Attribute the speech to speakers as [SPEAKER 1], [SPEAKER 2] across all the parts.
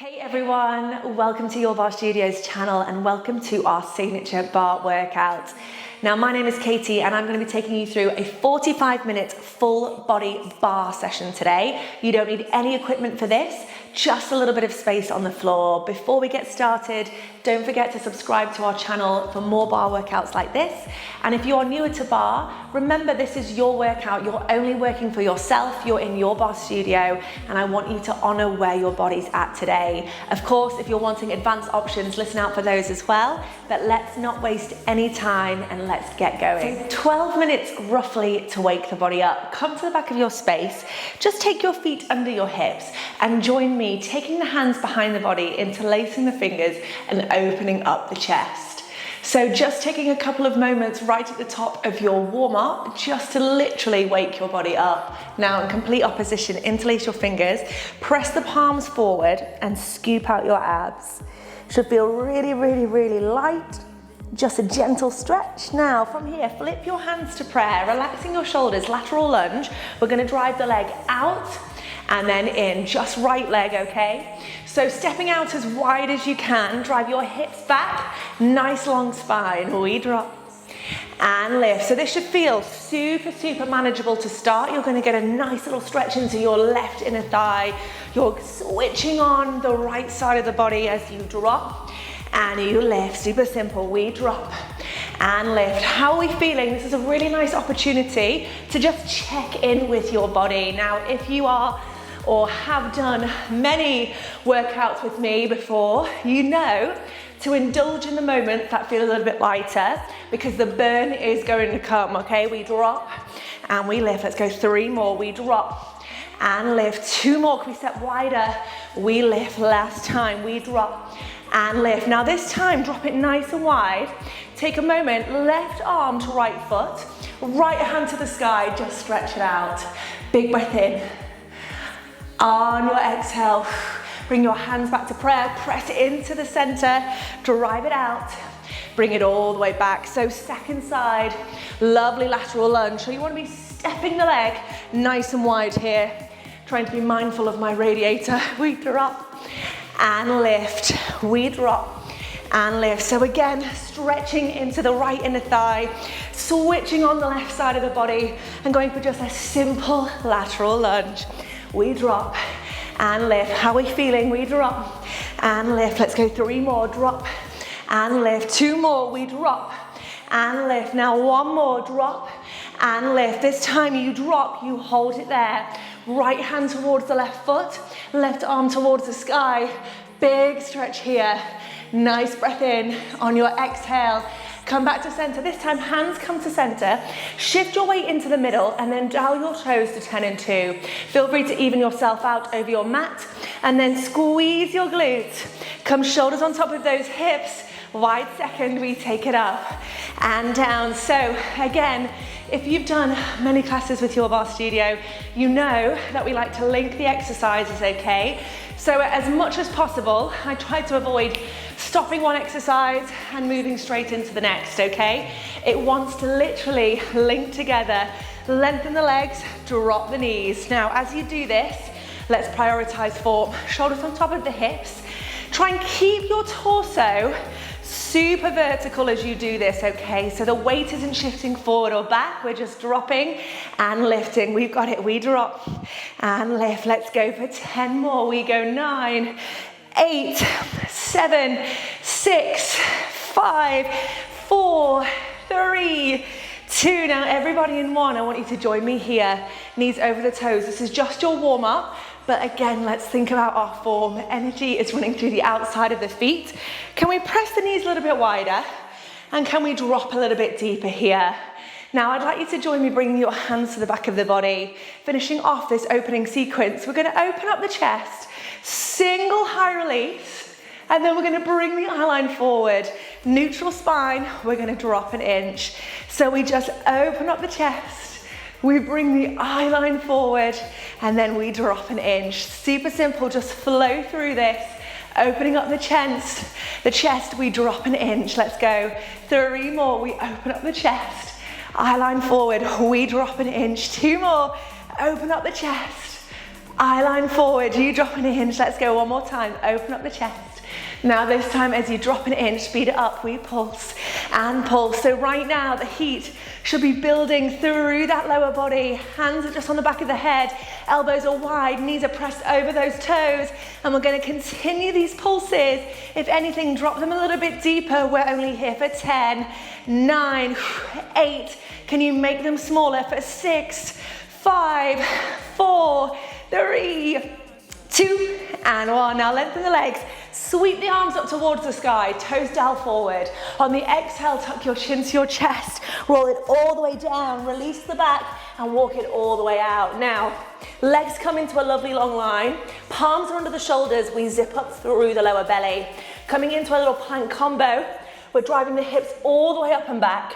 [SPEAKER 1] Hey everyone, welcome to Your Barre Studio's channel and welcome to our signature barre workout. Now my name is Katie and I'm going to be taking you through a 45-minute full body barre session today. You don't need any equipment for this, just a little bit of space on the floor. Before we get started, don't forget to subscribe to our channel for more barre workouts like this. And if you are newer to barre, remember this is your workout. You're only working for yourself. You're in your barre studio and I want you to honor where your body's at today. Of course, if you're wanting advanced options, listen out for those as well. But let's not waste any time and let's get going. So 12 minutes roughly to wake the body up. Come to the back of your space. Just take your feet under your hips and join me taking the hands behind the body, interlacing the fingers and opening up the chest. So just taking a couple of moments right at the top of your warm-up just to literally wake your body up. Now in complete opposition, interlace your fingers, press the palms forward and scoop out your abs. Should feel really, really, really light. Just a gentle stretch. Now from here, flip your hands to prayer, relaxing your shoulders, lateral lunge. We're gonna drive the leg out and then in, just right leg, okay? So stepping out as wide as you can, drive your hips back, nice long spine, we drop and lift. So this should feel super, super manageable to start. You're gonna get a nice little stretch into your left inner thigh. You're switching on the right side of the body as you drop and you lift, super simple, we drop and lift. How are we feeling? This is a really nice opportunity to just check in with your body. Now, if you are or have done many workouts with me before, you know to indulge in the moment that feel a little bit lighter because the burn is going to come, okay? We drop and we lift. Let's go 3 more. We drop and lift. 2 more. Can we step wider? We lift. Last time. We drop and lift. Now this time, drop it nice and wide. Take a moment, left arm to right foot, right hand to the sky, just stretch it out. Big breath in. On your exhale, bring your hands back to prayer, press it into the center, drive it out, bring it all the way back. So second side, lovely lateral lunge. So you want to be stepping the leg nice and wide here, trying to be mindful of my radiator. We drop and lift, we drop and lift. So again, stretching into the right inner thigh, switching on the left side of the body and going for just a simple lateral lunge. We drop and lift. How are we feeling? We drop and lift. Let's go 3 more. Drop and lift. 2 more. We drop and lift. Now 1 more. Drop and lift. This time you drop, you hold it there. Right hand towards the left foot, left arm towards the sky. Big stretch here. Nice breath in. On your exhale, come back to center. This time, hands come to center. Shift your weight into the middle and then dial your toes to 10 and 2. Feel free to even yourself out over your mat and then squeeze your glutes. Come shoulders on top of those hips. Wide second, we take it up and down. So again, if you've done many classes with Your Barre Studio, you know that we like to link the exercises, okay? So as much as possible, I try to avoid stopping one exercise and moving straight into the next, okay? It wants to literally link together, lengthen the legs, drop the knees. Now, as you do this, let's prioritize form. Shoulders on top of the hips. Try and keep your torso super vertical as you do this, okay? So the weight isn't shifting forward or back, we're just dropping and lifting. We've got it, we drop and lift. Let's go for 10 more. We go 9, 8, 7, 6, 5, 4, 3, 2. Now everybody in 1, I want you to join me here. Knees over the toes. This is just your warm-up. But again, let's think about our form. Energy is running through the outside of the feet. Can we press the knees a little bit wider? And can we drop a little bit deeper here? Now, I'd like you to join me bringing your hands to the back of the body, finishing off this opening sequence. We're gonna open up the chest, single high release, and then we're gonna bring the eye line forward. Neutral spine, we're gonna drop an inch. So we just open up the chest, we bring the eye line forward, and then we drop an inch. Super simple, just flow through this. Opening up the chest, we drop an inch. Let's go. 3 more, we open up the chest. Eye line forward, we drop an inch. 2 more, open up the chest. eye line forward, you drop in a hinge. Let's go one more time. Open up the chest. Now this time as you drop in a hinge, speed it up, we pulse and pulse. So right now the heat should be building through that lower body. Hands are just on the back of the head, elbows are wide, knees are pressed over those toes, and we're going to continue these pulses. If anything, drop them a little bit deeper. We're only here for 10, 9, 8. Can you make them smaller for 6, 5, 4, 3, 2, and 1. Now lengthen the legs. Sweep the arms up towards the sky, toes down forward. On the exhale, tuck your chin to your chest, roll it all the way down, release the back, and walk it all the way out. Now, legs come into a lovely long line, palms are under the shoulders, we zip up through the lower belly. Coming into a little plank combo, we're driving the hips all the way up and back.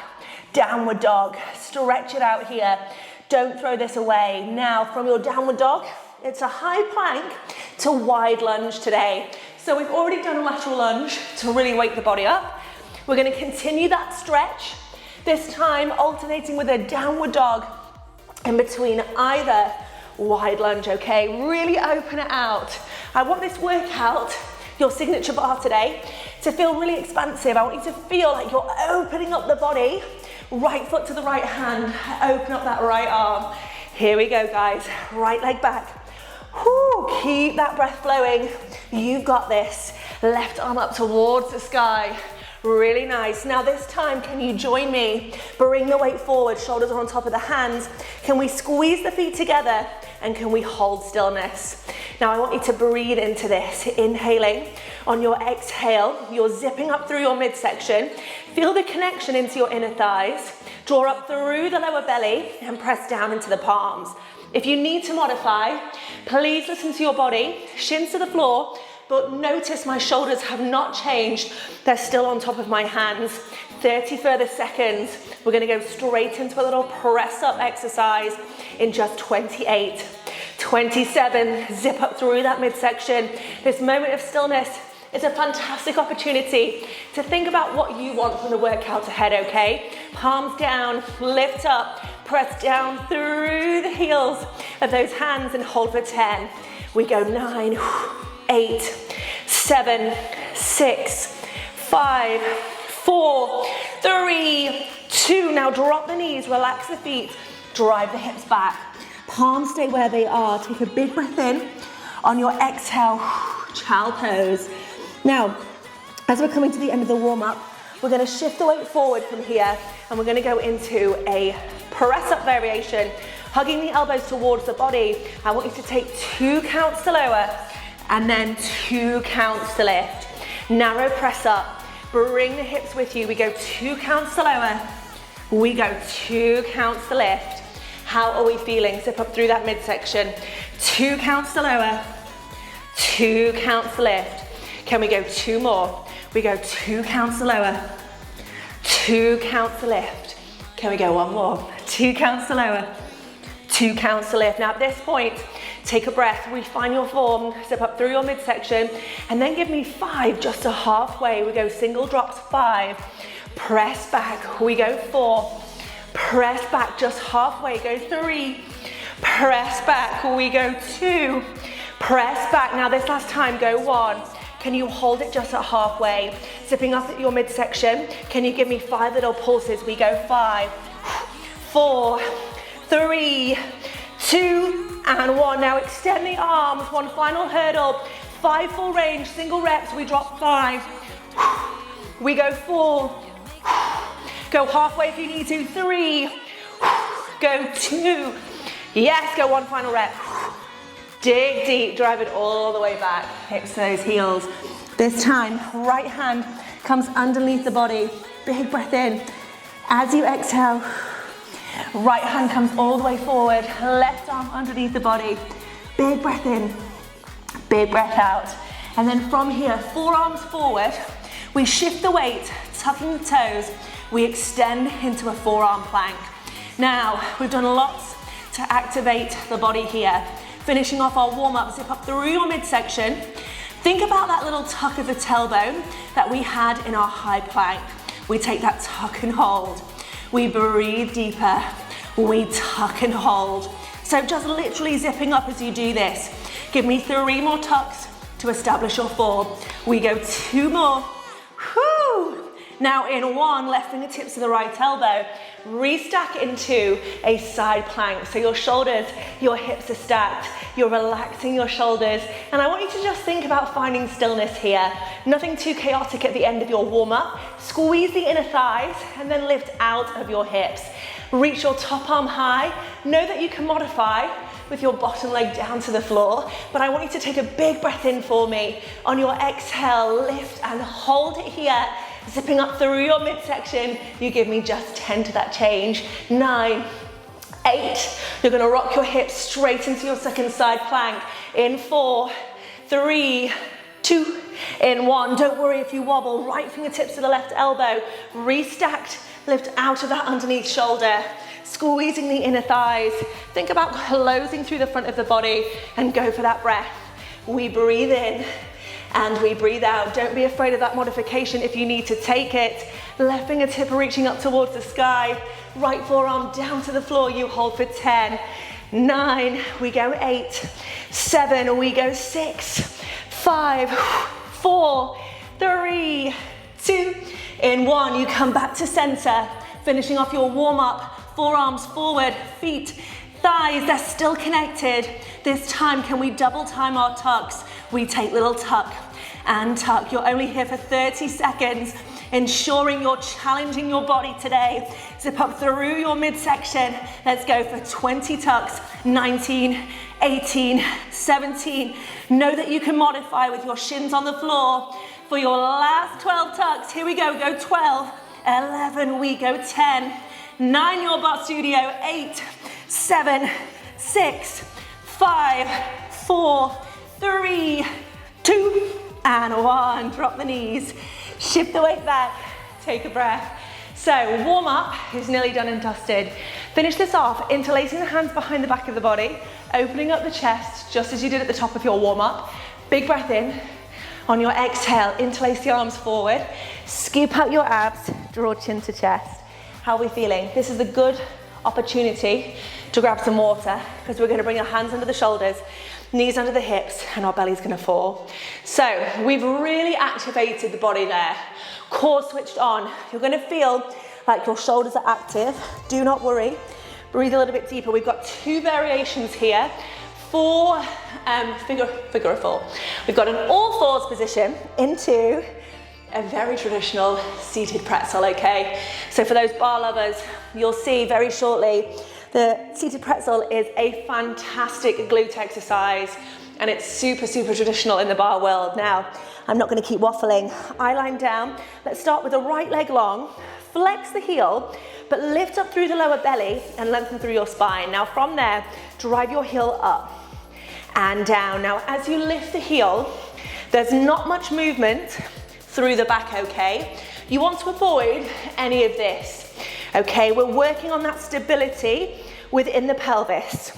[SPEAKER 1] Downward dog, stretch it out here. Don't throw this away. Now, from your downward dog, it's a high plank to wide lunge today. So we've already done a lateral lunge to really wake the body up. We're going to continue that stretch, this time alternating with a downward dog in between either wide lunge, okay? Really open it out. I want this workout, your signature bar today, to feel really expansive. I want you to feel like you're opening up the body, right foot to the right hand, open up that right arm. Here we go, guys. Right leg back. Whew, keep that breath flowing. You've got this. Left arm up towards the sky. Really nice. Now this time, can you join me? Bring the weight forward, shoulders are on top of the hands. Can we squeeze the feet together and can we hold stillness? Now I want you to breathe into this. Inhaling. On your exhale, you're zipping up through your midsection. Feel the connection into your inner thighs. Draw up through the lower belly and press down into the palms. If you need to modify, please listen to your body, shins to the floor, but notice my shoulders have not changed. They're still on top of my hands. 30 further seconds. We're gonna go straight into a little press up exercise in just 28, 27, zip up through that midsection. This moment of stillness is a fantastic opportunity to think about what you want from the workout ahead, okay? Palms down, lift up, press down through the heels of those hands and hold for 10. We go 9, 8, 7, 6, 5, 4, 3, 2. Now drop the knees, relax the feet, drive the hips back. Palms stay where they are. Take a big breath in. On your exhale, child pose. Now, as we're coming to the end of the warm-up, we're going to shift the weight forward from here and we're going to go into a press-up variation, hugging the elbows towards the body. I want you to take 2 counts to lower and then 2 counts to lift. Narrow press up, bring the hips with you. We go 2 counts to lower, we go 2 counts to lift. How are we feeling? Zip up through that midsection. 2 counts to lower, 2 counts to lift. Can we go 2 more? We go 2 counts to lower, 2 counts to lift. Can we go 1 more? 2 counts to lower, 2 counts to lift. Now at this point, take a breath, refine your form, step up through your midsection, and then give me 5 just to halfway. We go single drops, 5, press back, we go 4, press back just halfway, go 3, press back, we go 2, press back. Now this last time, go 1. Can you hold it just at halfway? Zipping up at your midsection. Can you give me 5 little pulses? We go 5, 4, 3, 2, and 1. Now extend the arms, 1 final hurdle. 5 full range, single reps, we drop 5. We go 4. Go halfway if you need to, 3. Go 2. Yes, go 1 final rep. Dig deep, drive it all the way back. Hips to those heels. This time, right hand comes underneath the body. Big breath in. As you exhale, right hand comes all the way forward. Left arm underneath the body. Big breath in, big breath out. And then from here, forearms forward. We shift the weight, tucking the toes. We extend into a forearm plank. Now, we've done lots to activate the body here. Finishing off our warm-up, zip up through your midsection. Think about that little tuck of the tailbone that we had in our high plank. We take that tuck and hold. We breathe deeper. We tuck and hold. So just literally zipping up as you do this. Give me 3 more tucks to establish your 4. We go 2 more. Whoo! Now in 1, left fingertips to the right elbow, restack into a side plank. So your shoulders, your hips are stacked, you're relaxing your shoulders. And I want you to just think about finding stillness here. Nothing too chaotic at the end of your warm-up. Squeeze the inner thighs and then lift out of your hips. Reach your top arm high. Know that you can modify with your bottom leg down to the floor, but I want you to take a big breath in for me. On your exhale, lift and hold it here. Zipping up through your midsection, you give me just 10 to that change. 9, 8, you're gonna rock your hips straight into your second side plank. In 4, 3, 2, in 1. Don't worry if you wobble, right fingertips to the left elbow, restacked, lift out of that underneath shoulder, squeezing the inner thighs. Think about closing through the front of the body and go for that breath. We breathe in and we breathe out. Don't be afraid of that modification if you need to take it. Left fingertip reaching up towards the sky. Right forearm down to the floor. You hold for 10. 9, we go 8. 7, we go 6. 5, 4, 3, 2. In 1, you come back to center. Finishing off your warm-up. Forearms forward, feet, thighs, they're still connected. This time, can we double time our tucks? We take little tuck and tuck. You're only here for 30 seconds, ensuring you're challenging your body today. Zip up through your midsection. Let's go for 20 tucks, 19, 18, 17. Know that you can modify with your shins on the floor. For your last 12 tucks, here we go, go 12, 11, we go 10, 9, Your Barre Studio, 8, 7, 6, 5, 4, 3, 2, and 1. Drop the knees, shift the weight back, take a breath. So warm up is nearly done and dusted. Finish this off, interlacing the hands behind the back of the body, opening up the chest, just as you did at the top of your warm up. Big breath in. On your exhale, interlace the arms forward, scoop out your abs, draw chin to chest. How are we feeling? This is a good opportunity to grab some water because we're going to bring our hands under the shoulders, knees under the hips, and our belly's going to fall. So we've really activated the body there. Core switched on. You're going to feel like your shoulders are active. Do not worry. Breathe a little bit deeper. We've got 2 variations here. For figure of 4. We've got an all fours position into a very traditional seated pretzel, okay? So for those bar lovers, you'll see very shortly, the seated pretzel is a fantastic glute exercise and it's super, super traditional in the bar world. Now, I'm not gonna keep waffling. Eye line down. Let's start with the right leg long, flex the heel, but lift up through the lower belly and lengthen through your spine. Now from there, drive your heel up and down. Now, as you lift the heel, there's not much movement through the back, okay? You want to avoid any of this, okay? We're working on that stability within the pelvis.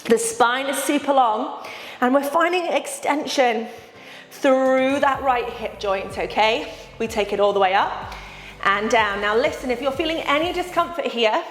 [SPEAKER 1] The spine is super long, and we're finding extension through that right hip joint, okay? We take it all the way up and down. Now listen, if you're feeling any discomfort here,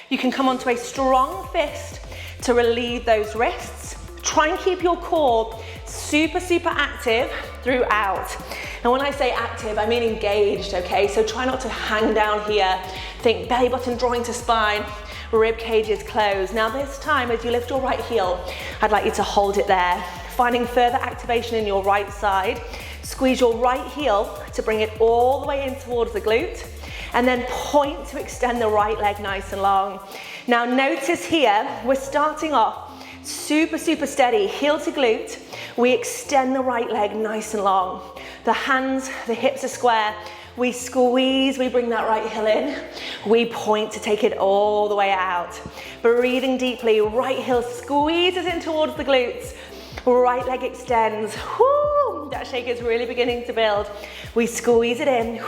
[SPEAKER 1] you can come onto a strong fist to relieve those wrists. Try and keep your core super, super active throughout. And when I say active, I mean engaged, okay? So try not to hang down here. Think belly button drawing to spine, rib cages closed. Now this time, as you lift your right heel, I'd like you to hold it there. Finding further activation in your right side. Squeeze your right heel to bring it all the way in towards the glute. And then point to extend the right leg nice and long. Now notice here, we're starting off super, super steady, heel to glute. We extend the right leg nice and long. The hands, the hips are square. We squeeze, we bring that right heel in. We point to take it all the way out. Breathing deeply, right heel squeezes in towards the glutes. Right leg extends. Whoo, that shake is really beginning to build. We squeeze it in.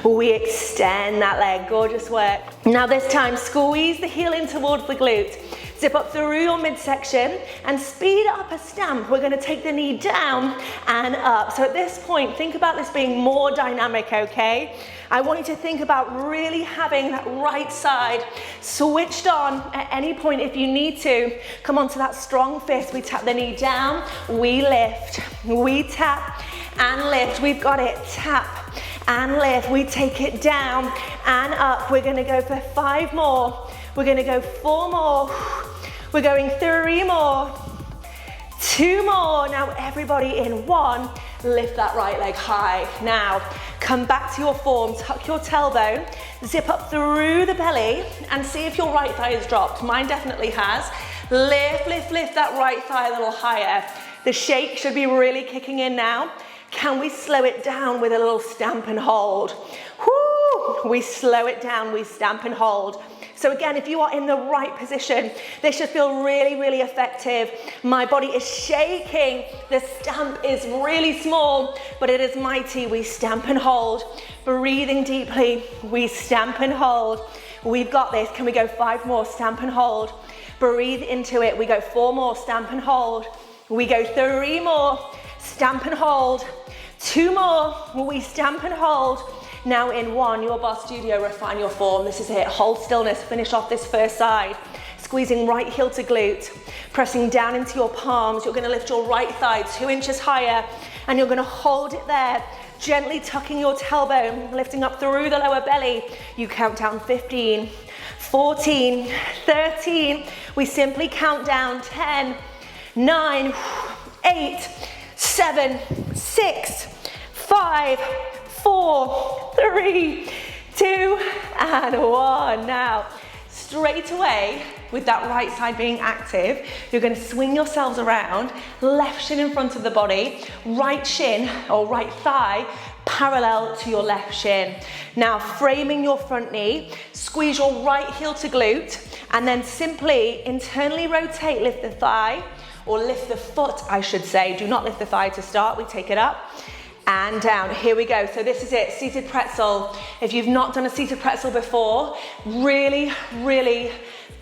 [SPEAKER 1] We extend that leg, gorgeous work. Now this time, squeeze the heel in towards the glute. Zip up through your midsection and speed up a stamp. We're gonna take the knee down and up. So at this point, think about this being more dynamic, okay? I want you to think about really having that right side switched on at any point if you need to. Come onto that strong fist. We tap the knee down, we lift, we tap and lift. We've got it, tap and lift. We take it down and up. We're gonna go for 5 more. We're gonna go 4 more. We're going 3 more. 2 more. Now everybody in 1. Lift that right leg high. Now come back to your form, tuck your tailbone, zip up through the belly and see if your right thigh is dropped. Mine definitely has. Lift, lift, lift that right thigh a little higher. The shake should be really kicking in now. Can we slow it down with a little stamp and hold? Woo! We slow it down, we stamp and hold. So again, if you are in the right position, this should feel really, really effective. My body is shaking. The stamp is really small, but it is mighty. We stamp and hold. Breathing deeply, we stamp and hold. We've got this. Can we go 5 more? Stamp and hold. Breathe into it. We go 4 more, stamp and hold. We go 3 more, stamp and hold. 2 more, we stamp and hold. Now in 1, Your Barre Studio, refine your form. This is it, hold stillness, finish off this first side. Squeezing right heel to glute, pressing down into your palms. You're gonna lift your right thigh 2 inches higher and you're gonna hold it there. Gently tucking your tailbone, lifting up through the lower belly. You count down 15, 14, 13. We simply count down 10, 9, 8, 7, 6, 5, 4, 3, 2, and 1. Now, straight away, with that right side being active, you're going to swing yourselves around, left shin in front of the body, right shin or right thigh parallel to your left shin. Now, framing your front knee, squeeze your right heel to glute, and then simply internally rotate, lift the thigh, or lift the foot, I should say. Do not lift the thigh to start, we take it up and down. Here we go. So this is it, seated pretzel. If you've not done a seated pretzel before, really, really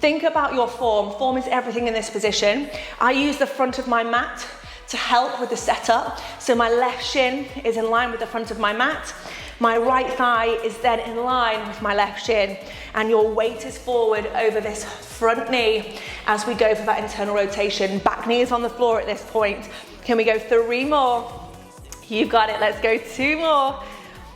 [SPEAKER 1] think about your form. Form is everything in this position. I use the front of my mat to help with the setup. So my left shin is in line with the front of my mat. My right thigh is then in line with my left shin, and your weight is forward over this front knee as we go for that internal rotation. Back knee is on the floor at this point. Can we go 3 more? You've got it. Let's go 2 more.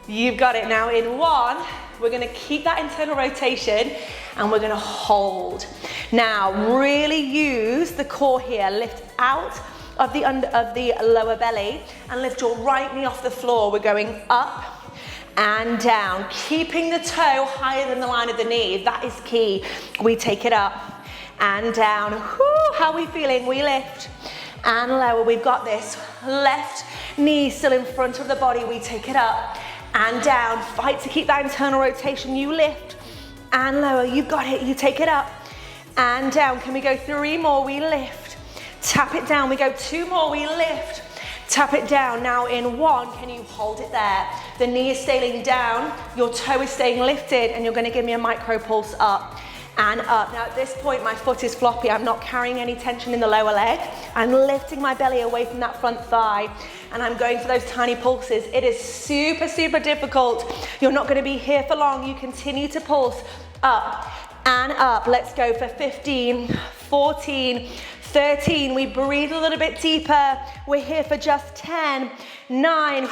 [SPEAKER 1] You've got it. Now in 1, we're going to keep that internal rotation and we're going to hold. Now really use the core here. Lift out of the lower belly and lift your right knee off the floor. We're going up and down, keeping the toe higher than the line of the knee. That is key. We take it up and down. Whew, how are we feeling? We lift and lower. We've got this. Left knee still in front of the body. We take it up and down. Fight to keep that internal rotation. You lift and lower. You've got it. You take it up and down. Can we go 3 more? We lift. Tap it down. We go 2 more. We lift. Tap it down. Now in 1, can you hold it there? The knee is staying down, your toe is staying lifted, and you're going to give me a micro pulse up and up. Now at this point, my foot is floppy. I'm not carrying any tension in the lower leg. I'm lifting my belly away from that front thigh, and I'm going for those tiny pulses. It is super, super difficult. You're not going to be here for long. You continue to pulse up and up. Let's go for 15, 14, 13, we breathe a little bit deeper. We're here for just 10, 9,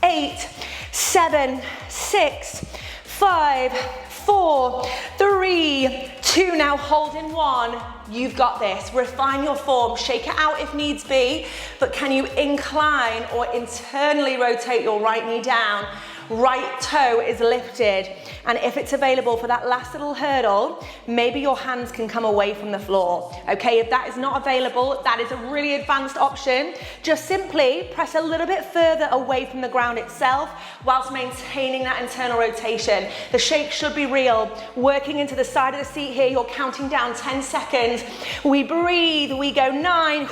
[SPEAKER 1] 8, 7, 6, 5, 4, 3, 2. Now hold in 1. You've got this. Refine your form. Shake it out if needs be, but can you incline or internally rotate your right knee down? Right toe is lifted, and if it's available for that last little hurdle, maybe your hands can come away from the floor. Okay, if that is not available, that is a really advanced option. Just simply press a little bit further away from the ground itself whilst maintaining that internal rotation. The shake should be real. Working into the side of the seat here, you're counting down 10 seconds. We breathe, we go 9,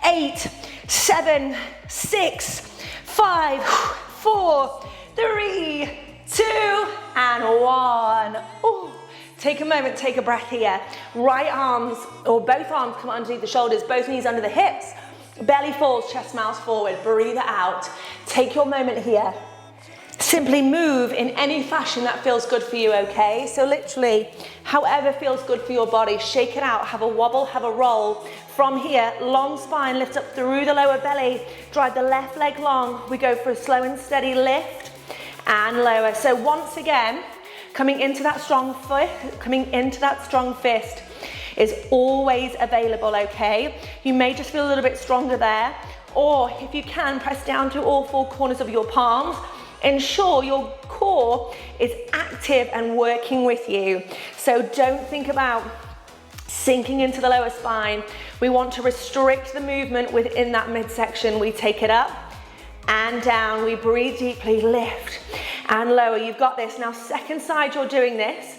[SPEAKER 1] 8, 7, 6, 5, 4, 3, 2, and 1. Ooh, Take a moment, take a breath here. Right arms, or both arms come underneath the shoulders, both knees under the hips. Belly falls, chest smiles forward. Breathe it out. Take your moment here. Simply move in any fashion that feels good for you, okay? So literally, however feels good for your body, shake it out, have a wobble, have a roll. From here, long spine, lift up through the lower belly, drive the left leg long. We go for a slow and steady lift and lower. So once again, coming into that strong fist is always available, okay? You may just feel a little bit stronger there, or if you can, press down to all four corners of your palms. Ensure your core is active and working with you. So don't think about sinking into the lower spine. We want to restrict the movement within that midsection. We take it up and down. We breathe deeply, lift and lower. You've got this. Now, second side, you're doing this.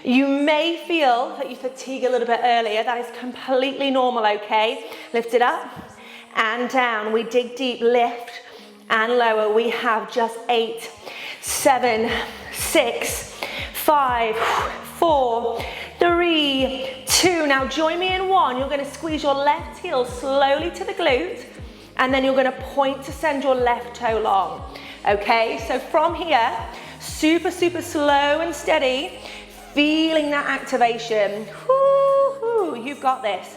[SPEAKER 1] You may feel that you fatigue a little bit earlier. That is completely normal, okay? Lift it up and down. We dig deep, lift and lower. We have just 8, 7, 6, 5, 4, 3, 2. Now join me in 1. You're going to squeeze your left heel slowly to the glute, and then you're going to point to send your left toe long. Okay, so from here, super, super slow and steady, feeling that activation. Woo-hoo, you've got this.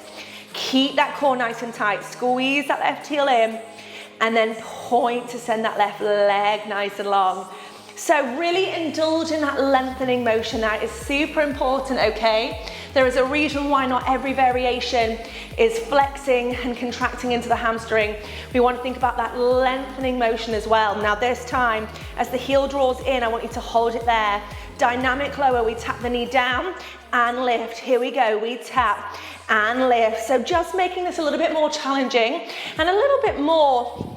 [SPEAKER 1] Keep that core nice and tight. Squeeze that left heel in, and then point to send that left leg nice and long. So really indulge in that lengthening motion. That is super important, okay? There is a reason why not every variation is flexing and contracting into the hamstring. We want to think about that lengthening motion as well. Now this time, as the heel draws in, I want you to hold it there. Dynamic lower, we tap the knee down and lift. Here we go, we tap and lift. So just making this a little bit more challenging and a little bit more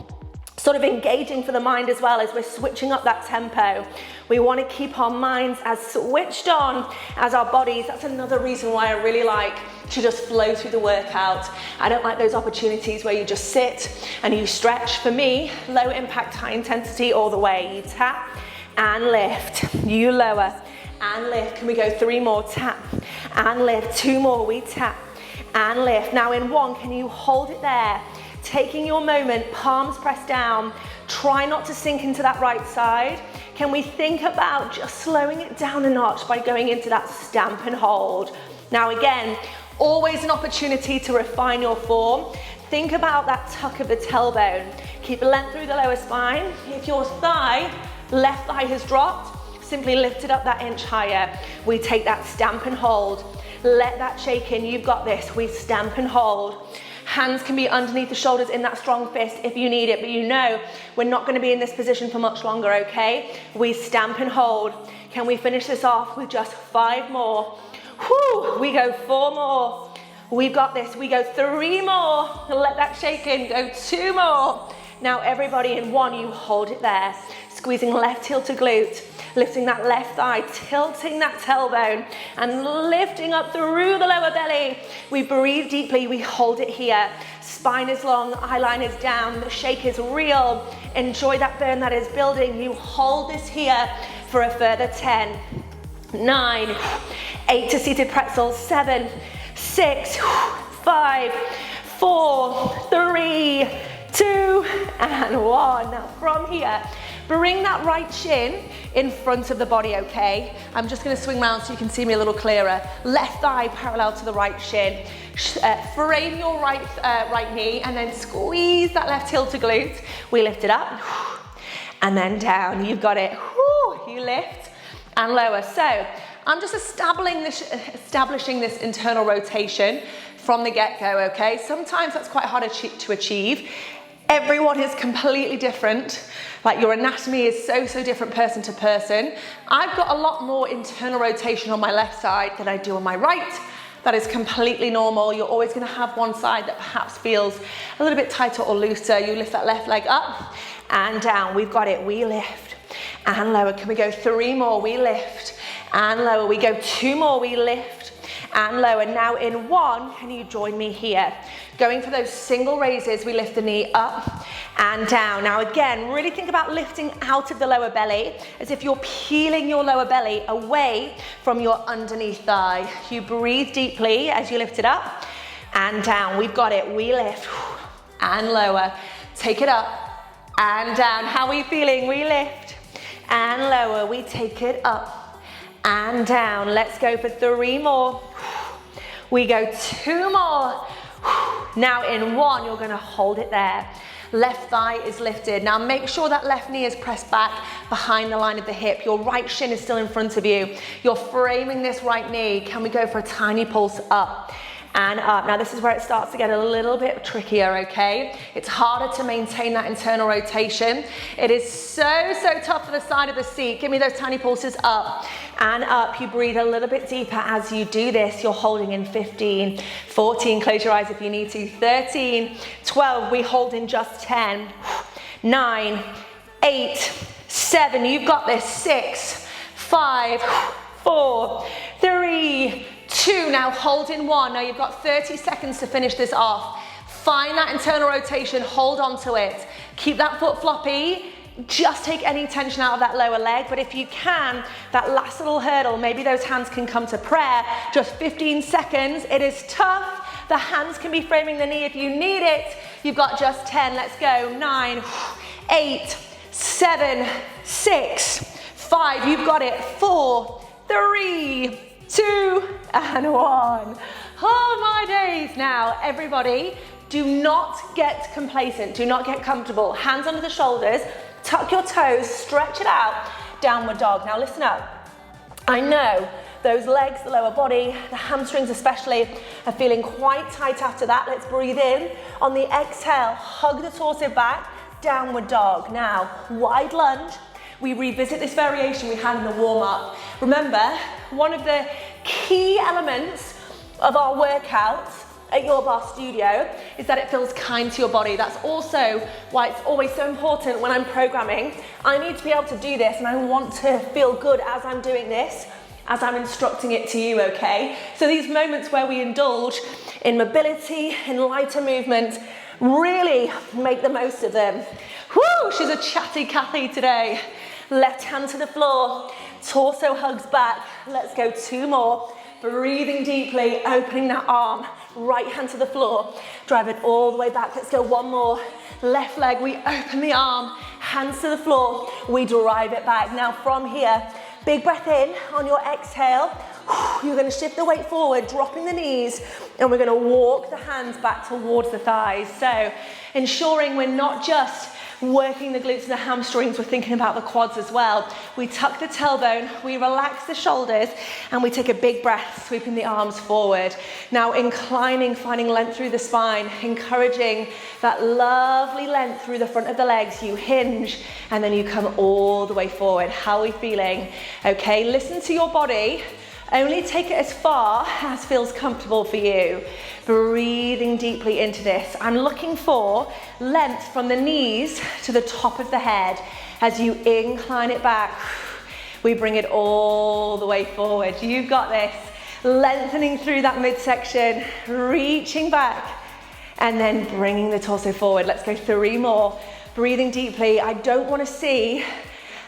[SPEAKER 1] sort of engaging for the mind as well, as we're switching up that tempo. We want to keep our minds as switched on as our bodies. That's another reason why I really like to just flow through the workout. I don't like those opportunities where you just sit and you stretch. For me, low impact, high intensity all the way. You tap and lift, you lower and lift. Can we go 3 more? Tap and lift. 2 more, we tap and lift. Now in 1, can you hold it there? Taking your moment, palms pressed down. Try not to sink into that right side. Can we think about just slowing it down a notch by going into that stamp and hold? Now again, always an opportunity to refine your form. Think about that tuck of the tailbone. Keep length through the lower spine. If your left thigh has dropped, simply lift it up that inch higher. We take that stamp and hold. Let that shake in. You've got this. We stamp and hold. Hands can be underneath the shoulders in that strong fist if you need it, but you know we're not going to be in this position for much longer, okay? We stamp and hold. Can we finish this off with just 5 more? Whew, we go 4 more. We've got this. We go 3 more. Let that shake in. Go 2 more. Now everybody in 1, you hold it there. Squeezing left heel to glute. Lifting that left thigh, tilting that tailbone, and lifting up through the lower belly. We breathe deeply, we hold it here. Spine is long, eye line is down, the shake is real. Enjoy that burn that is building. You hold this here for a further 10, 9, 8 to seated pretzels, 7, 6, 5, 4, 3, 2, and 1. Now from here, bring that right shin in front of the body, okay? I'm just gonna swing around so you can see me a little clearer. Left thigh parallel to the right shin. Frame your right knee and then squeeze that left heel to glute. We lift it up and then down. You've got it. You lift and lower. So I'm just establishing this internal rotation from the get-go, okay? Sometimes that's quite hard to achieve. Everyone is completely different. Like your anatomy is so different person to person. I've got a lot more internal rotation on my left side than I do on my right. That is completely normal. You're always gonna have one side that perhaps feels a little bit tighter or looser. You lift that left leg up and down. We've got it. We lift and lower. Can we go 3 more? We lift and lower. We go 2 more. We lift and lower. Now in 1, can you join me here? Going for those single raises, we lift the knee up and down. Now again, really think about lifting out of the lower belly as if you're peeling your lower belly away from your underneath thigh. You breathe deeply as you lift it up and down. We've got it. We lift and lower. Take it up and down. How are you feeling? We lift and lower. We take it up and down. Let's go for 3 more. We go 2 more. Now in 1, you're going to hold it there. Left thigh is lifted. Now make sure that left knee is pressed back behind the line of the hip. Your right shin is still in front of you. You're framing this right knee. Can we go for a tiny pulse up and up? Now this is where it starts to get a little bit trickier, okay? It's harder to maintain that internal rotation. It is so tough for the side of the seat. Give me those tiny pulses up and up. You breathe a little bit deeper as you do this. You're holding in 15, 14, close your eyes if you need to, 13, 12, we hold in just 10, 9, 8, 7, you've got this, 6, 5, 4, 3, 2, now hold in 1. Now you've got 30 seconds to finish this off. Find that internal rotation, hold on to it. Keep that foot floppy. Just take any tension out of that lower leg, but if you can, that last little hurdle, maybe those hands can come to prayer. Just 15 seconds. It is tough. The hands can be framing the knee if you need it. You've got just 10. Let's go. 9, 8, 7, 6, 5. You've got it. 4, 3, 2, and 1. Oh my days. Now, everybody, do not get complacent. Do not get comfortable. Hands under the shoulders. Tuck your toes, stretch it out, downward dog. Now listen up. I know those legs, the lower body, the hamstrings especially, are feeling quite tight after that. Let's breathe in. On the exhale, hug the torso back, downward dog. Now, wide lunge. We revisit this variation we had in the warm-up. Remember, one of the key elements of our workouts at Your Barre Studio is that it feels kind to your body. That's also why it's always so important when I'm programming. I need to be able to do this and I want to feel good as I'm doing this, as I'm instructing it to you, okay? So these moments where we indulge in mobility, in lighter movement, really make the most of them. Whoo, she's a chatty Cathy today. Left hand to the floor, torso hugs back. Let's go 2 more. Breathing deeply, opening that arm, right hand to the floor, drive it all the way back. Let's go 1 more. Left leg, we open the arm, hands to the floor, we drive it back. Now from here, big breath in. On your exhale, you're going to shift the weight forward, dropping the knees, and we're going to walk the hands back towards the thighs. So ensuring we're not just working the glutes and the hamstrings, we're thinking about the quads as well. We tuck the tailbone, we relax the shoulders, and we take a big breath, sweeping the arms forward. Now inclining, finding length through the spine, encouraging that lovely length through the front of the legs. You hinge, and then you come all the way forward. How are we feeling? Okay, listen to your body. Only take it as far as feels comfortable for you. Breathing deeply into this. I'm looking for length from the knees to the top of the head. As you incline it back, we bring it all the way forward. You've got this. Lengthening through that midsection, reaching back, and then bringing the torso forward. Let's go 3 more. Breathing deeply. I don't want to see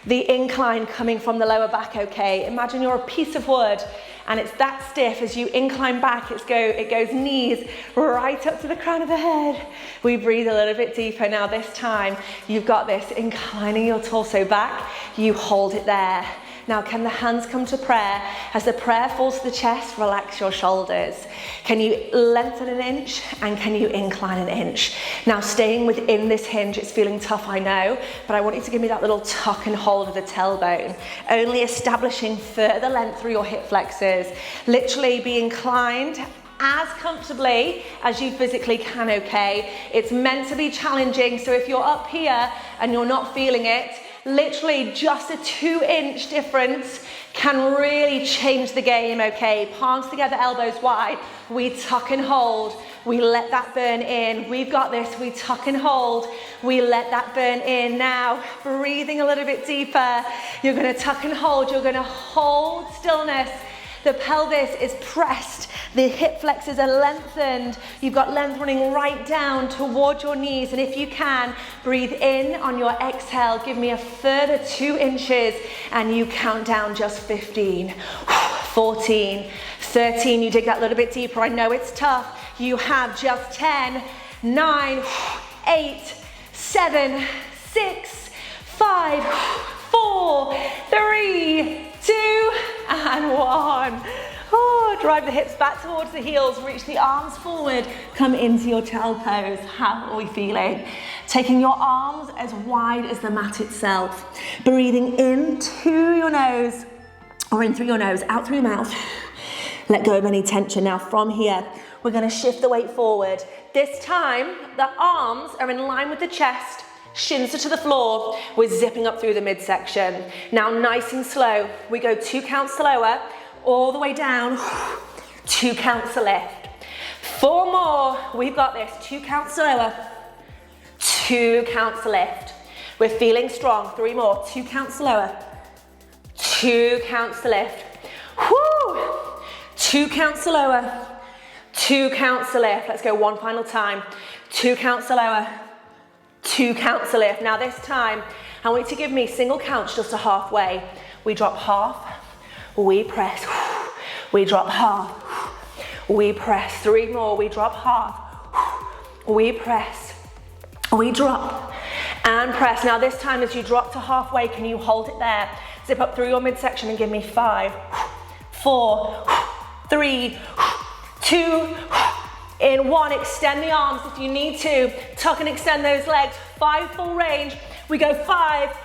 [SPEAKER 1] the incline coming from the lower back, okay? Imagine you're a piece of wood and it's that stiff. As you incline back, it goes knees right up to the crown of the head. We breathe a little bit deeper. Now this time, you've got this, inclining your torso back. You hold it there. Now, can the hands come to prayer? As the prayer falls to the chest, relax your shoulders. Can you lengthen an inch and can you incline an inch? Now, staying within this hinge, it's feeling tough, I know, but I want you to give me that little tuck and hold of the tailbone. Only establishing further length through your hip flexors. Literally be inclined as comfortably as you physically can, okay? It's meant to be challenging, so if you're up here and you're not feeling it, literally just a 2-inch difference can really change the game, okay? Palms together, elbows wide. We tuck and hold. We let that burn in. We've got this. We tuck and hold. We let that burn in. Now, breathing a little bit deeper. You're going to tuck and hold. You're going to hold stillness. The pelvis is pressed The hip flexors are lengthened. You've got length running right down towards your knees. And if you can, breathe in on your exhale. Give me a further 2 inches and you count down just 15, 14, 13. You dig that a little bit deeper. I know it's tough. You have just 10, 9, 8, 7, 6, 5, 4, 3, 2, and 1. Oh, drive the hips back towards the heels, reach the arms forward, come into your child pose. How are we feeling? Taking your arms as wide as the mat itself. Breathing in to your nose, or in through your nose, out through your mouth. Let go of any tension. Now from here, we're gonna shift the weight forward. This time, the arms are in line with the chest, shins are to the floor. We're zipping up through the midsection. Now nice and slow, we go 2 counts slower, all the way down, 2 counts to lift. 4 more, we've got this, 2 counts slower, 2 counts to lift. We're feeling strong, 3 more, 2 counts slower, 2 counts to lift. Whoo! 2 counts slower, 2 counts to lift. Let's go one final time. 2 counts slower, 2 counts to lift. Now this time, I want you to give me single counts just to halfway. We drop half, we press, we drop half, we press. 3 more, we drop half, we press, we drop, and press. Now this time as you drop to halfway, can you hold it there? Zip up through your midsection and give me 5, 4, 3, 2, in 1. Extend the arms if you need to. Tuck and extend those legs. 5 full range. We go 5,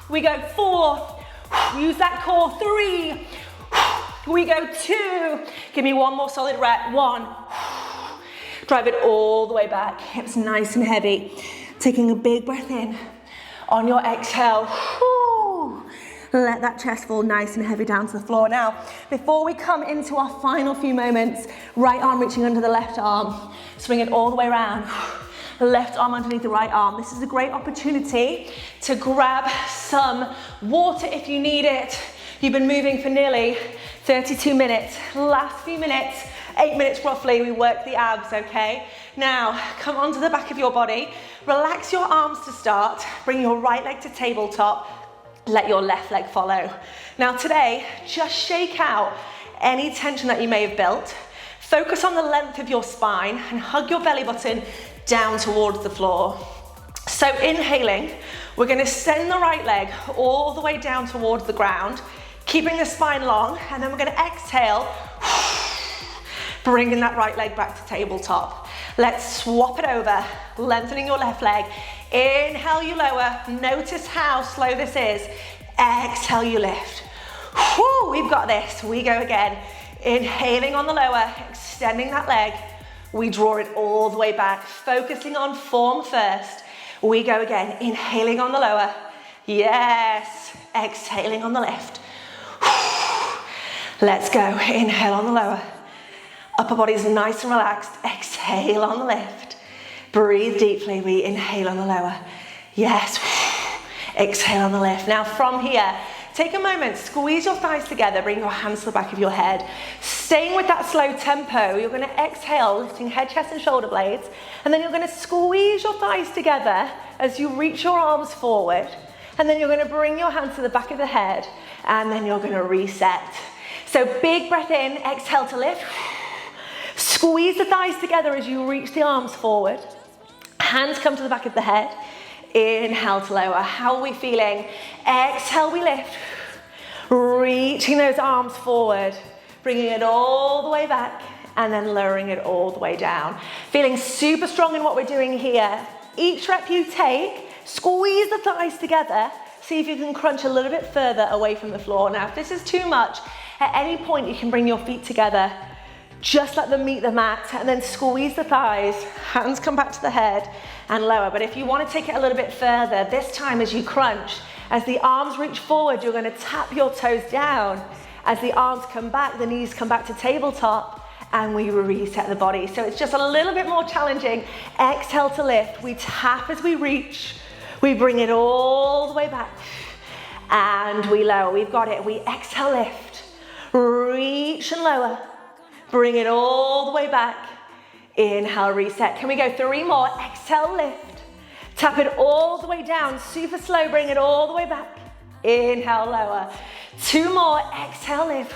[SPEAKER 1] we go 4, use that core. 3, we go 2. Give me 1 more solid rep. 1, drive it all the way back. Hips nice and heavy. Taking a big breath in. On your exhale, let that chest fall nice and heavy down to the floor. Now, before we come into our final few moments, right arm reaching under the left arm, swing it all the way around. Left arm underneath the right arm. This is a great opportunity to grab some water if you need it. You've been moving for nearly 32 minutes. Last few minutes, 8 minutes roughly, we work the abs, okay? Now, come onto the back of your body. Relax your arms to start. Bring your right leg to tabletop. Let your left leg follow. Now today, just shake out any tension that you may have built. Focus on the length of your spine and hug your belly button down towards the floor. So inhaling, we're gonna send the right leg all the way down towards the ground, keeping the spine long, and then we're gonna exhale, bringing that right leg back to tabletop. Let's swap it over, lengthening your left leg. Inhale, you lower. Notice how slow this is. Exhale, you lift. Whew, we've got this. We go again. Inhaling on the lower, extending that leg. We draw it all the way back, focusing on form first. We go again. Inhaling on the lower. Yes. Exhaling on the lift. Let's go. Inhale on the lower. Upper body's nice and relaxed. Exhale on the lift. Breathe deeply. We inhale on the lower. Yes. Exhale on the lift. Now from here, take a moment, squeeze your thighs together, bring your hands to the back of your head. Staying with that slow tempo, you're going to exhale, lifting head, chest and shoulder blades, and then you're going to squeeze your thighs together as you reach your arms forward, and then you're going to bring your hands to the back of the head, and then you're going to reset. So big breath in, exhale to lift. Squeeze the thighs together as you reach the arms forward. Hands come to the back of the head. Inhale to lower. How are we feeling? Exhale, we lift. Reaching those arms forward, bringing it all the way back, and then lowering it all the way down. Feeling super strong in what we're doing here. Each rep you take, squeeze the thighs together. See if you can crunch a little bit further away from the floor. Now, if this is too much, at any point you can bring your feet together. Just let them meet the mat and then squeeze the thighs, hands come back to the head and lower. But if you want to take it a little bit further, this time as you crunch, as the arms reach forward, you're going to tap your toes down. As the arms come back, the knees come back to tabletop and we reset the body. So it's just a little bit more challenging. Exhale to lift. We tap as we reach. We bring it all the way back and we lower. We've got it. We exhale, lift, reach and lower. Bring it all the way back. Inhale, reset. Can we go 3 more? Exhale, lift. Tap it all the way down. Super slow, bring it all the way back. Inhale, lower. 2 more. Exhale, lift.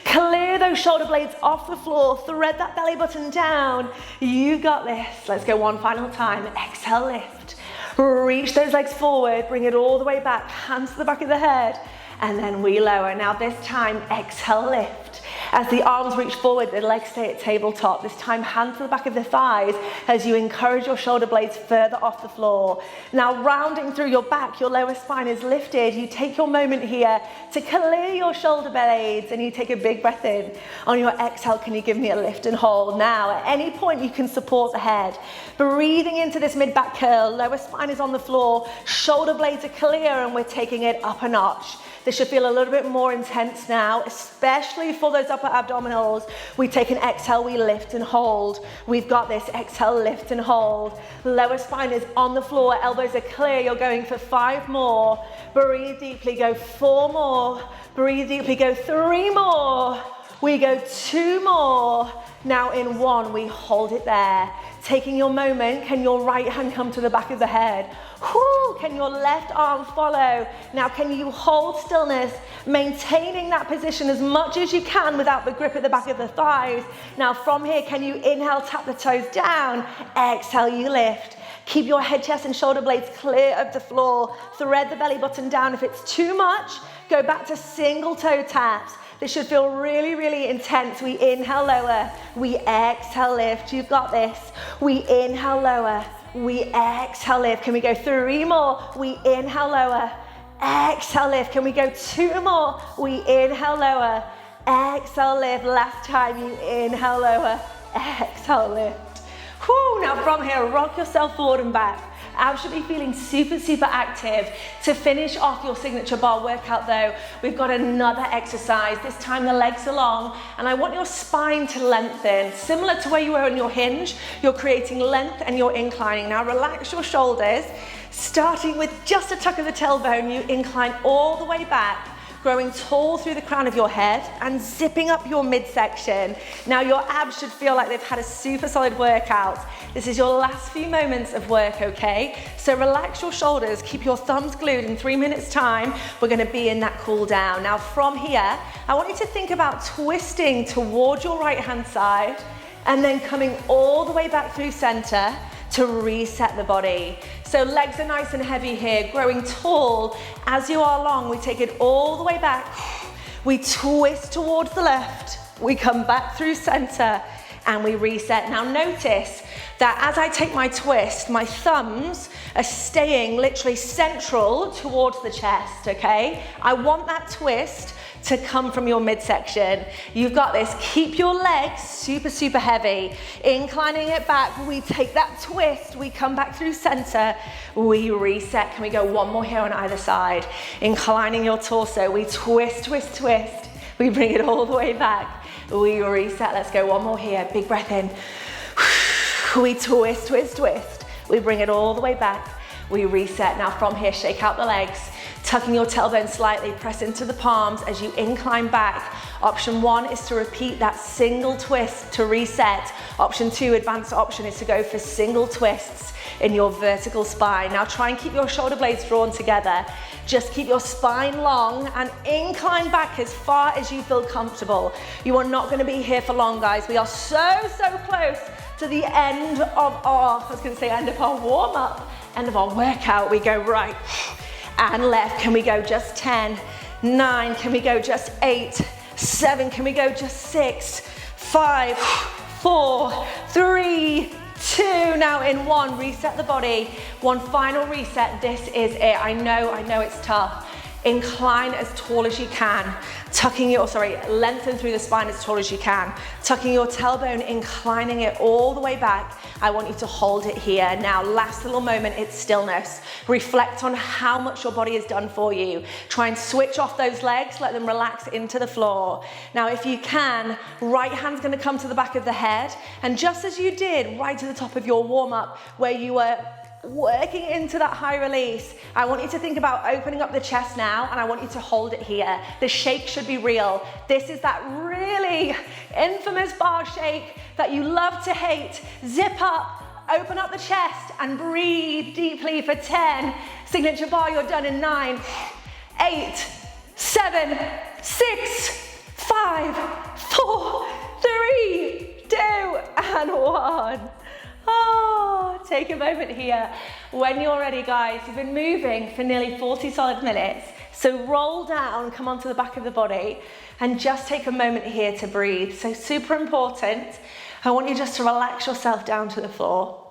[SPEAKER 1] Clear those shoulder blades off the floor. Thread that belly button down. You got this. Let's go one final time. Exhale, lift. Reach those legs forward. Bring it all the way back. Hands to the back of the head. And then we lower. Now this time, exhale, lift. As the arms reach forward, the legs stay at tabletop. This time, hands to the back of the thighs as you encourage your shoulder blades further off the floor. Now, rounding through your back, your lower spine is lifted. You take your moment here to clear your shoulder blades and you take a big breath in. On your exhale, can you give me a lift and hold? Now, at any point, you can support the head. Breathing into this mid-back curl, lower spine is on the floor, shoulder blades are clear, and we're taking it up a notch. This should feel a little bit more intense now, especially for those upper abdominals. We take an exhale, we lift and hold. We've got this. Exhale, lift and hold. Lower spine is on the floor, elbows are clear. You're going for 5 more. Breathe deeply, go 4 more. Breathe deeply, go 3 more. We go 2 more. Now in 1, we hold it there. Taking your moment, can your right hand come to the back of the head? Whoo, can your left arm follow? Now can you hold stillness, maintaining that position as much as you can without the grip at the back of the thighs. Now from here, can you inhale, tap the toes down, exhale, you lift. Keep your head, chest and shoulder blades clear of the floor. Thread the belly button down. If it's too much, go back to single toe taps. This should feel really, really intense. We inhale, lower. We exhale, lift. You've got this. We inhale, lower. We exhale, lift. Can we go 3 more? We inhale, lower. Exhale, lift. Can we go 2 more? We inhale, lower. Exhale, lift. Last time, you inhale, lower. Exhale, lift. Whew. Now from here, rock yourself forward and back. Abs should be feeling super, super active. To finish off your signature bar workout though, we've got another exercise. This time the legs are long, and I want your spine to lengthen. Similar to where you were on your hinge, you're creating length and you're inclining. Now relax your shoulders, starting with just a tuck of the tailbone, you incline all the way back, growing tall through the crown of your head and zipping up your midsection. Now your abs should feel like they've had a super solid workout. This is your last few moments of work, okay? So relax your shoulders, keep your thumbs glued. In 3 minutes time, we're gonna be in that cool down. Now from here, I want you to think about twisting towards your right hand side and then coming all the way back through center to reset the body. So legs are nice and heavy here, growing tall. As you are long, we take it all the way back. We twist towards the left. We come back through center and we reset. Now notice that as I take my twist, my thumbs are staying literally central towards the chest, okay? I want that twist to come from your midsection. You've got this. Keep your legs super, super heavy. Inclining it back, we take that twist, we come back through center, we reset. Can we go 1 more here on either side? Inclining your torso, we twist, twist, twist. We bring it all the way back. We reset. Let's go 1 more here. Big breath in. We twist, twist, twist. We bring it all the way back. We reset. Now from here, shake out the legs. Tucking your tailbone slightly, press into the palms as you incline back. Option 1 is to repeat that single twist to reset. Option 2, advanced option, is to go for single twists in your vertical spine. Now try and keep your shoulder blades drawn together. Just keep your spine long and incline back as far as you feel comfortable. You are not going to be here for long, guys. We are so, so close to the end of our, end of our warm-up, end of our workout. We go right and left. Can we go just 10? 9, can we go just 8? 7, can we go just 6? 5, 4, 3, 2. Now in 1, reset the body. 1 final reset. This is it. I know it's tough. Incline as tall as you can. Lengthen through the spine as tall as you can. Tucking your tailbone, inclining it all the way back. I want you to hold it here. Now, last little moment, it's stillness. Reflect on how much your body has done for you. Try and switch off those legs, let them relax into the floor. Now, if you can, right hand's gonna come to the back of the head, and just as you did right to the top of your warm-up, where you were working into that high release. I want you to think about opening up the chest now, and I want you to hold it here. The shake should be real. This is that really infamous bar shake that you love to hate. Zip up, open up the chest, and breathe deeply for 10. Signature bar, you're done in 9, 8, 7, 6, 5, 4, 3, 2, and 1. Oh, take a moment here. When you're ready, guys, you've been moving for nearly 40 solid minutes. So roll down, come onto the back of the body, and just take a moment here to breathe. So super important. I want you just to relax yourself down to the floor.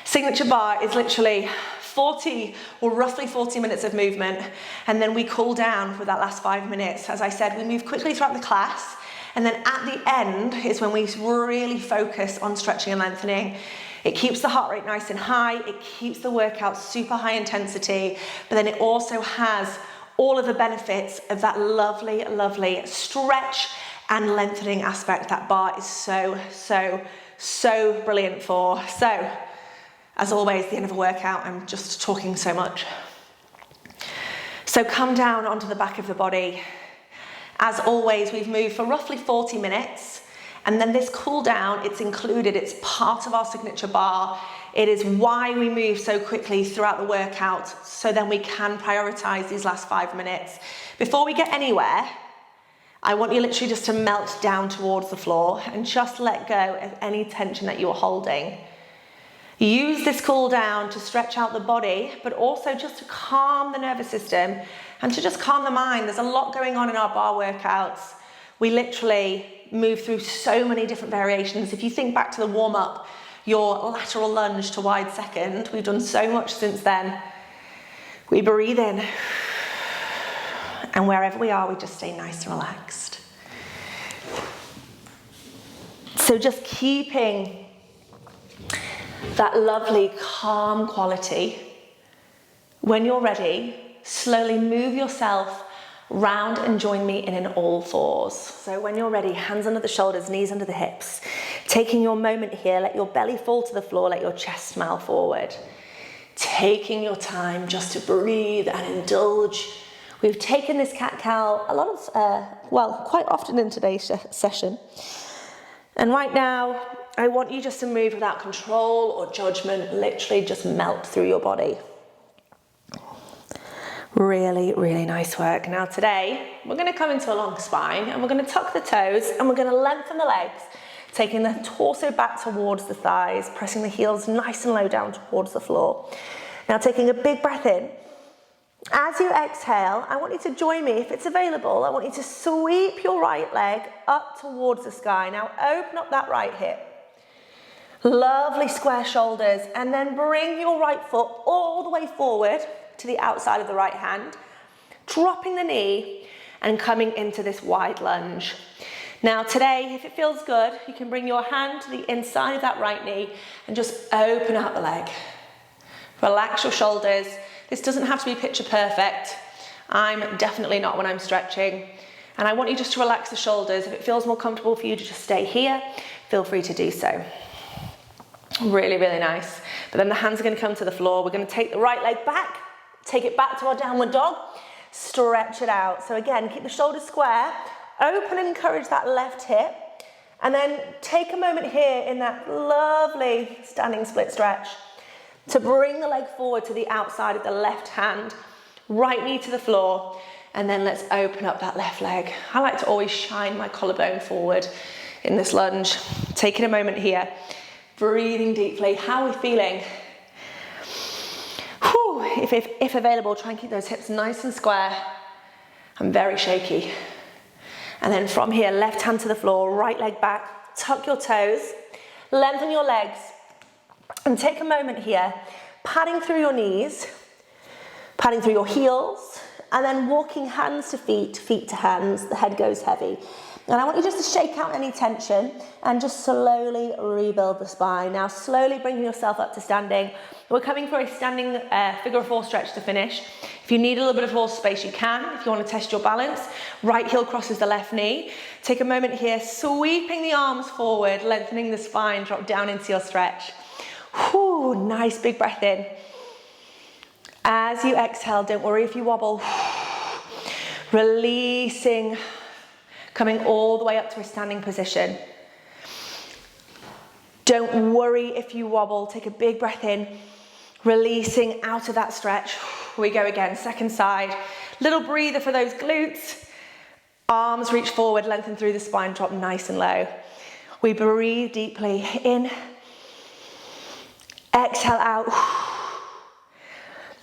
[SPEAKER 1] Signature bar is literally 40 or roughly 40 minutes of movement, and then we cool down for that last 5 minutes. As I said, we move quickly throughout the class, and then at the end is when we really focus on stretching and lengthening. It keeps the heart rate nice and high, it keeps the workout super high intensity, but then it also has all of the benefits of that lovely, lovely stretch and lengthening aspect that bar is so brilliant for. So, as always, the end of a workout, I'm just talking so much. So come down onto the back of the body. As always, we've moved for roughly 40 minutes, and then this cool down, it's included, it's part of our signature bar. It is why we move so quickly throughout the workout, so then we can prioritize these last 5 minutes. Before we get anywhere, I want you literally just to melt down towards the floor and just let go of any tension that you're holding. Use this cool down to stretch out the body, but also just to calm the nervous system and to just calm the mind. There's a lot going on in our bar workouts. We literally move through so many different variations. If you think back to the warm-up, your lateral lunge to wide second, we've done so much since then. We breathe in, and wherever we are, we just stay nice and relaxed. So just keeping that lovely calm quality. When you're ready, slowly move yourself round and join me in an all fours. So when you're ready, hands under the shoulders, knees under the hips. Taking your moment here, let your belly fall to the floor, let your chest smile forward. Taking your time just to breathe and indulge. We've taken this cat-cow a lot of, quite often in today's session. And right now, I want you just to move without control or judgment, literally just melt through your body. Really, really nice work. Now today, we're gonna come into a long spine and we're gonna tuck the toes and we're gonna lengthen the legs, taking the torso back towards the thighs, pressing the heels nice and low down towards the floor. Now taking a big breath in. As you exhale, I want you to join me, if it's available, I want you to sweep your right leg up towards the sky. Now open up that right hip. Lovely square shoulders, and then bring your right foot all the way forward to the outside of the right hand, dropping the knee and coming into this wide lunge. Now today, if it feels good, you can bring your hand to the inside of that right knee and just open out the leg. Relax your shoulders. This doesn't have to be picture perfect. I'm definitely not when I'm stretching. And I want you just to relax the shoulders. If it feels more comfortable for you to just stay here, feel free to do so. Really, really nice. But then the hands are going to come to the floor. We're going to take the right leg back, take it back to our downward dog, stretch it out. So again, keep the shoulders square, open and encourage that left hip, and then take a moment here in that lovely standing split stretch to bring the leg forward to the outside of the left hand, right knee to the floor, and then let's open up that left leg. I like to always shine my collarbone forward in this lunge. Taking a moment here. Breathing deeply. How are we feeling? Whew. If available, try and keep those hips nice and square. I'm very shaky. And then from here, left hand to the floor, right leg back, tuck your toes, lengthen your legs, and take a moment here, padding through your knees, padding through your heels, and then walking hands to feet, feet to hands, the head goes heavy. And I want you just to shake out any tension and just slowly rebuild the spine. Now slowly bringing yourself up to standing. We're coming for a standing figure of four stretch to finish. If you need a little bit of horse space, you can. If you want to test your balance, right heel crosses the left knee. Take a moment here, sweeping the arms forward, lengthening the spine, drop down into your stretch. Whew, nice big breath in. As you exhale, don't worry if you wobble. Releasing, coming all the way up to a standing position. Don't worry if you wobble. Take a big breath in, releasing out of that stretch. Here we go again, second side. Little breather for those glutes. Arms reach forward, lengthen through the spine, drop nice and low. We breathe deeply in, exhale out,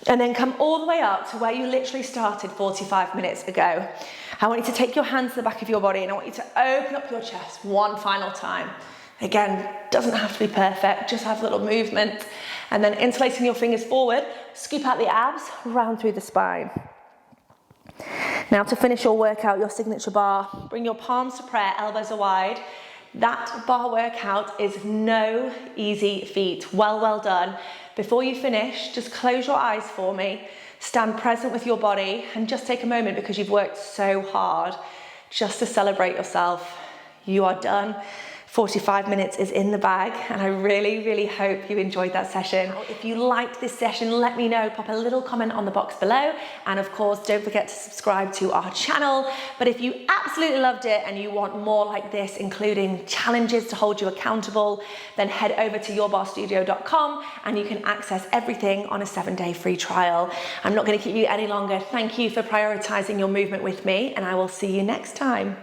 [SPEAKER 1] and then come all the way up to where you literally started 45 minutes ago. I want you to take your hands to the back of your body and I want you to open up your chest one final time. Again, doesn't have to be perfect, just have a little movement. And then interlacing your fingers forward, scoop out the abs, round through the spine. Now to finish your workout, your signature bar, bring your palms to prayer, elbows are wide. That bar workout is no easy feat. Well done. Before you finish, just close your eyes for me, stand present with your body, and just take a moment because you've worked so hard just to celebrate yourself. You are done. 45 minutes is in the bag, and I really hope you enjoyed that session. If you liked this session, let me know. Pop a little comment on the box below, and of course, don't forget to subscribe to our channel. But if you absolutely loved it and you want more like this, including challenges to hold you accountable, then head over to yourbarrestudio.com and you can access everything on a 7-day free trial. I'm not going to keep you any longer. Thank you for prioritizing your movement with me, and I will see you next time.